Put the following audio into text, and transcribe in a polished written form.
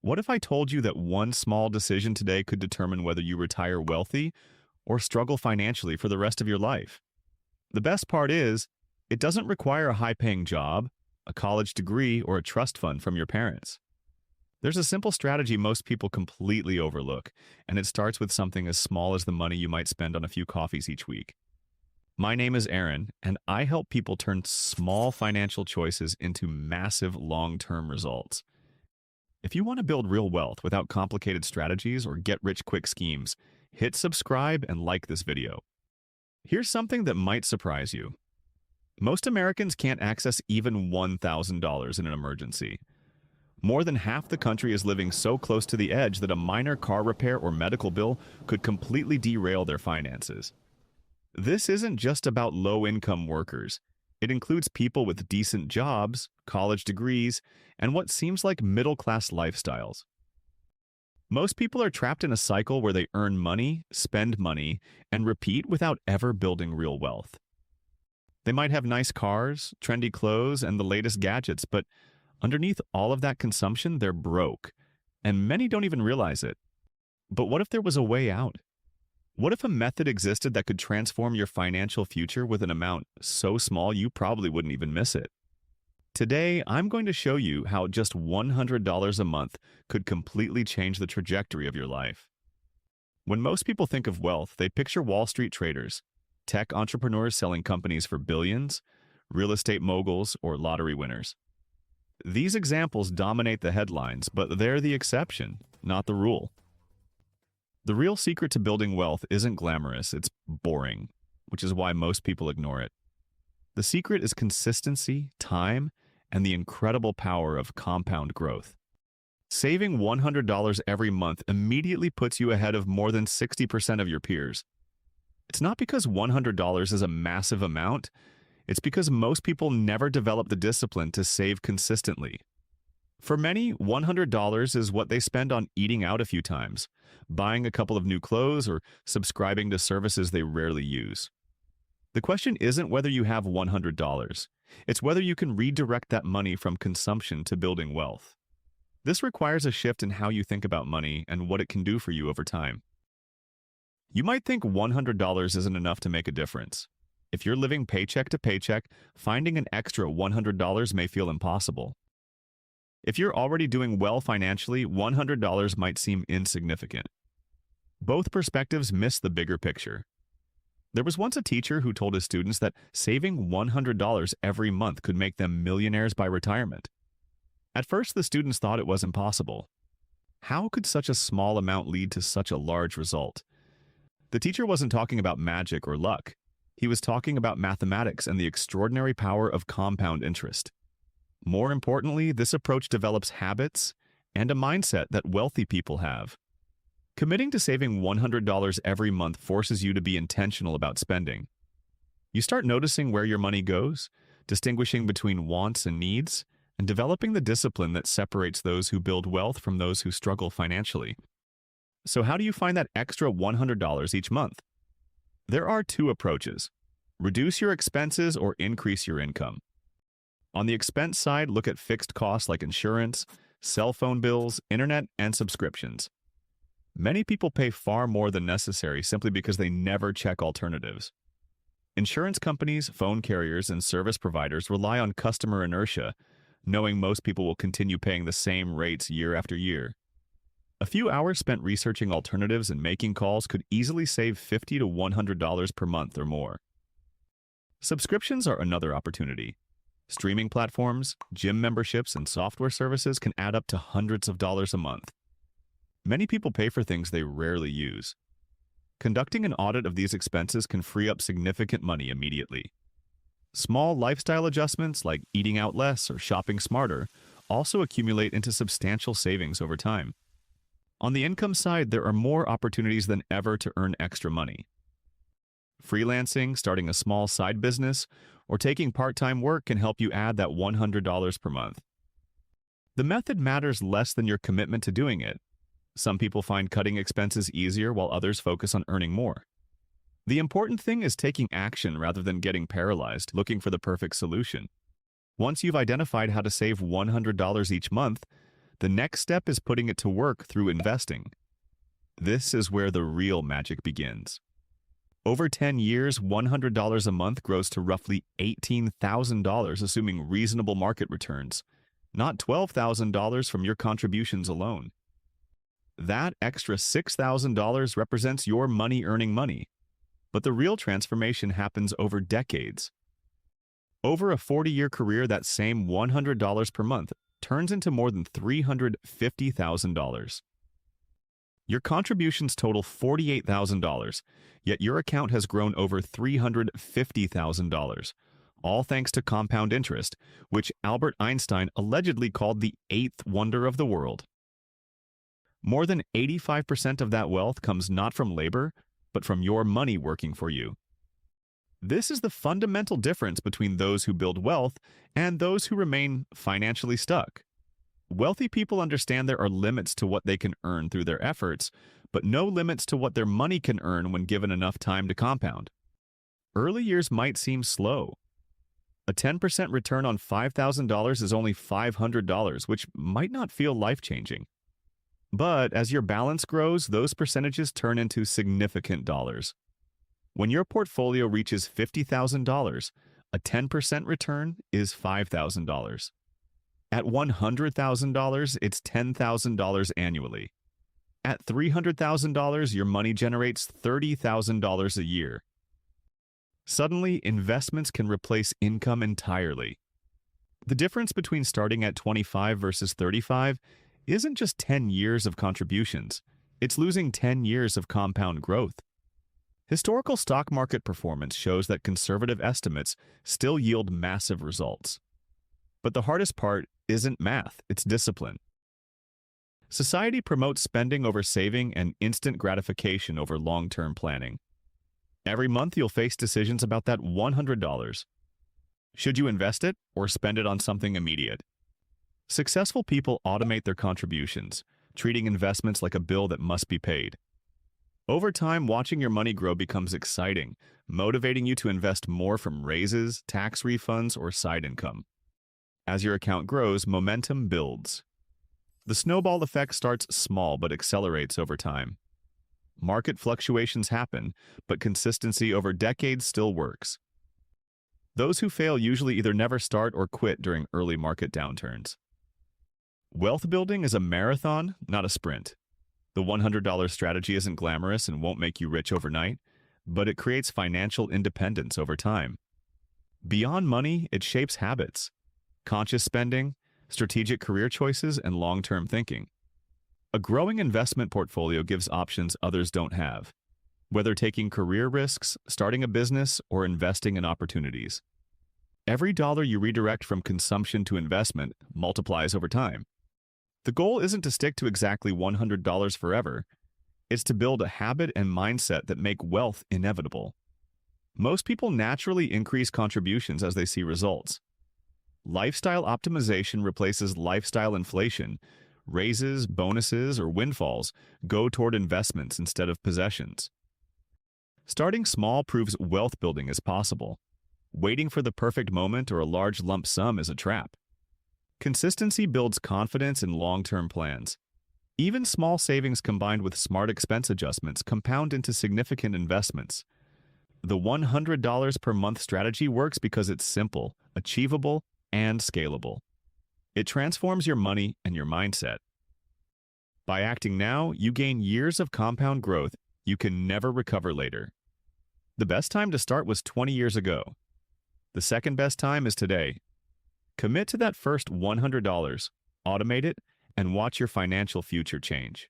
What if I told you that one small decision today could determine whether you retire wealthy or struggle financially for the rest of your life? The best part is, it doesn't require a high-paying job, a college degree, or a trust fund from your parents. There's a simple strategy most people completely overlook, and it starts with something as small as the money you might spend on a few coffees each week. My name is Aaron, and I help people turn small financial choices into massive long-term results. If you want to build real wealth without complicated strategies or get-rich-quick schemes, hit subscribe and like this video. Here's something that might surprise you. Most Americans can't access even $1,000 in an emergency. More than half the country is living so close to the edge that a minor car repair or medical bill could completely derail their finances. This isn't just about low-income workers. It includes people with decent jobs, college degrees, and what seems like middle-class lifestyles. Most people are trapped in a cycle where they earn money, spend money, and repeat without ever building real wealth. They might have nice cars, trendy clothes, and the latest gadgets, but underneath all of that consumption, they're broke, and many don't even realize it. But what if there was a way out? What if a method existed that could transform your financial future with an amount so small you probably wouldn't even miss it? Today, I'm going to show you how just $100 a month could completely change the trajectory of your life. When most people think of wealth, they picture Wall Street traders, tech entrepreneurs selling companies for billions, real estate moguls, or lottery winners. These examples dominate the headlines, but they're the exception, not the rule. The real secret to building wealth isn't glamorous, it's boring, which is why most people ignore it. The secret is consistency, time, and the incredible power of compound growth. Saving $100 every month immediately puts you ahead of more than 60% of your peers. It's not because $100 is a massive amount, it's because most people never develop the discipline to save consistently. For many, $100 is what they spend on eating out a few times, buying a couple of new clothes, or subscribing to services they rarely use. The question isn't whether you have $100. It's whether you can redirect that money from consumption to building wealth. This requires a shift in how you think about money and what it can do for you over time. You might think $100 isn't enough to make a difference. If you're living paycheck to paycheck, finding an extra $100 may feel impossible. If you're already doing well financially, $100 might seem insignificant. Both perspectives miss the bigger picture. There was once a teacher who told his students that saving $100 every month could make them millionaires by retirement. At first, the students thought it was impossible. How could such a small amount lead to such a large result? The teacher wasn't talking about magic or luck. He was talking about mathematics and the extraordinary power of compound interest. More importantly, this approach develops habits and a mindset that wealthy people have. Committing to saving $100 every month forces you to be intentional about spending. You start noticing where your money goes, distinguishing between wants and needs, and developing the discipline that separates those who build wealth from those who struggle financially. So how do you find that extra $100 each month? There are two approaches: reduce your expenses or increase your income. On the expense side, look at fixed costs like insurance, cell phone bills, internet, and subscriptions. Many people pay far more than necessary simply because they never check alternatives. Insurance companies, phone carriers, and service providers rely on customer inertia, knowing most people will continue paying the same rates year after year. A few hours spent researching alternatives and making calls could easily save $50 to $100 per month or more. Subscriptions are another opportunity. Streaming platforms, gym memberships, and software services can add up to hundreds of dollars a month. Many people pay for things they rarely use. Conducting an audit of these expenses can free up significant money immediately. Small lifestyle adjustments like eating out less or shopping smarter also accumulate into substantial savings over time. On the income side, there are more opportunities than ever to earn extra money. Freelancing, starting a small side business, or taking part-time work can help you add that $100 per month. The method matters less than your commitment to doing it. Some people find cutting expenses easier while others focus on earning more. The important thing is taking action rather than getting paralyzed, looking for the perfect solution. Once you've identified how to save $100 each month, The next step is putting it to work through investing. This is where the real magic begins. Over 10 years, $100 a month grows to roughly $18,000, assuming reasonable market returns, not $12,000 from your contributions alone. That extra $6,000 represents your money earning money, but the real transformation happens over decades. Over a 40-year career, that same $100 per month turns into more than $350,000. Your contributions total $48,000, yet your account has grown over $350,000, all thanks to compound interest, which Albert Einstein allegedly called the eighth wonder of the world. More than 85% of that wealth comes not from labor, but from your money working for you. This is the fundamental difference between those who build wealth and those who remain financially stuck. Wealthy people understand there are limits to what they can earn through their efforts, but no limits to what their money can earn when given enough time to compound. Early years might seem slow. A 10% return on $5,000 is only $500, which might not feel life-changing. But as your balance grows, those percentages turn into significant dollars. When your portfolio reaches $50,000, a 10% return is $5,000. At $100,000, it's $10,000 annually. At $300,000, your money generates $30,000 a year. Suddenly, investments can replace income entirely. The difference between starting at 25 versus 35 isn't just 10 years of contributions, it's losing 10 years of compound growth. Historical stock market performance shows that conservative estimates still yield massive results. But the hardest part isn't math, it's discipline. Society promotes spending over saving and instant gratification over long-term planning. Every month you'll face decisions about that $100. Should you invest it or spend it on something immediate? Successful people automate their contributions, treating investments like a bill that must be paid. Over time, watching your money grow becomes exciting, motivating you to invest more from raises, tax refunds, or side income. As your account grows, momentum builds. The snowball effect starts small but accelerates over time. Market fluctuations happen, but consistency over decades still works. Those who fail usually either never start or quit during early market downturns. Wealth building is a marathon, not a sprint. The $100 strategy isn't glamorous and won't make you rich overnight, but it creates financial independence over time. Beyond money, it shapes habits, conscious spending, strategic career choices, and long-term thinking. A growing investment portfolio gives options others don't have, whether taking career risks, starting a business, or investing in opportunities. Every dollar you redirect from consumption to investment multiplies over time. The goal isn't to stick to exactly $100 forever. It's to build a habit and mindset that make wealth inevitable. Most people naturally increase contributions as they see results. Lifestyle optimization replaces lifestyle inflation. Raises, bonuses, or windfalls go toward investments instead of possessions. Starting small proves wealth building is possible. Waiting for the perfect moment or a large lump sum is a trap. Consistency builds confidence in long-term plans. Even small savings combined with smart expense adjustments compound into significant investments. The $100 per month strategy works because it's simple, achievable, and scalable. It transforms your money and your mindset. By acting now, you gain years of compound growth you can never recover later. The best time to start was 20 years ago. The second best time is today. Commit to that first $100, automate it, and watch your financial future change.